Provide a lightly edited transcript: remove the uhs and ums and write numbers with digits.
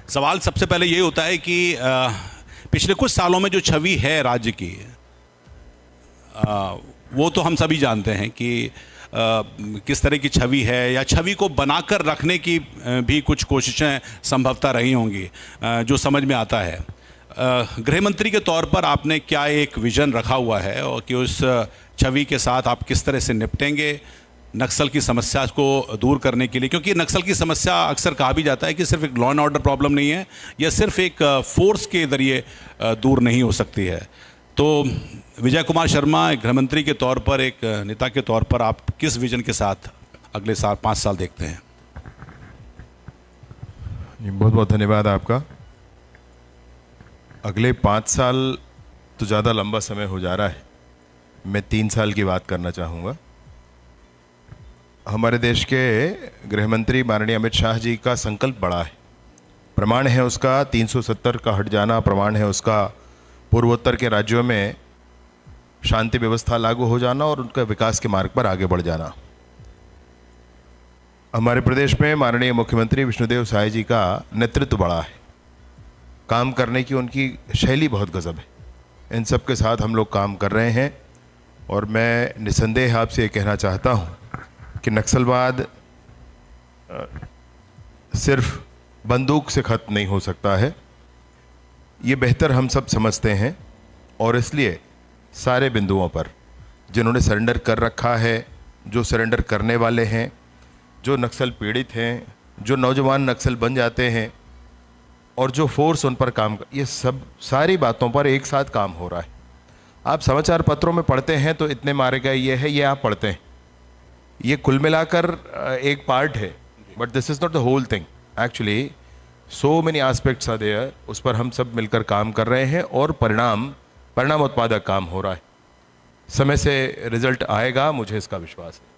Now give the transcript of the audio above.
सवाल सबसे पहले ये होता है कि पिछले कुछ सालों में जो छवि है राज्य की, वो तो हम सभी जानते हैं कि किस तरह की छवि है, या छवि को बनाकर रखने की भी कुछ कोशिशें संभवतः रही होंगी, जो समझ में आता है। गृह मंत्री के तौर पर आपने क्या एक विज़न रखा हुआ है और कि उस छवि के साथ आप किस तरह से निपटेंगे नक्सल की समस्या को दूर करने के लिए? क्योंकि नक्सल की समस्या अक्सर कहा भी जाता है कि सिर्फ एक लॉ एंड ऑर्डर प्रॉब्लम नहीं है, या सिर्फ एक फोर्स के ज़रिए दूर नहीं हो सकती है। तो विजय कुमार शर्मा एक गृह मंत्री के तौर पर, एक नेता के तौर पर, आप किस विजन के साथ अगले 5 साल देखते हैं? बहुत बहुत धन्यवाद आपका। अगले 5 साल तो ज़्यादा लंबा समय हो जा रहा है, मैं 3 साल की बात करना चाहूँगा। हमारे देश के गृह मंत्री माननीय अमित शाह जी का संकल्प बड़ा है। प्रमाण है उसका 370 का हट जाना, प्रमाण है उसका पूर्वोत्तर के राज्यों में शांति व्यवस्था लागू हो जाना और उनका विकास के मार्ग पर आगे बढ़ जाना। हमारे प्रदेश में माननीय मुख्यमंत्री विष्णुदेव साय जी का नेतृत्व बड़ा है, काम करने की उनकी शैली बहुत गजब है। इन सब के साथ हम लोग काम कर रहे हैं और मैं निसंदेह आपसे ये कहना चाहता हूँ कि नक्सलवाद सिर्फ बंदूक से ख़त्म नहीं हो सकता है, ये बेहतर हम सब समझते हैं। और इसलिए सारे बिंदुओं पर जिन्होंने सरेंडर कर रखा है, जो सरेंडर करने वाले हैं, जो नक्सल पीड़ित हैं, जो नौजवान नक्सल बन जाते हैं और जो फोर्स उन पर काम, ये सब सारी बातों पर एक साथ काम हो रहा है। आप समाचार पत्रों में पढ़ते हैं तो इतने मारे गए ये है, ये आप पढ़ते हैं, ये कुल मिलाकर एक पार्ट है, but this is not the whole thing. Actually so many aspects are there, उस पर हम सब मिलकर काम कर रहे हैं और परिणाम उत्पादक काम हो रहा है। समय से रिजल्ट आएगा, मुझे इसका विश्वास है।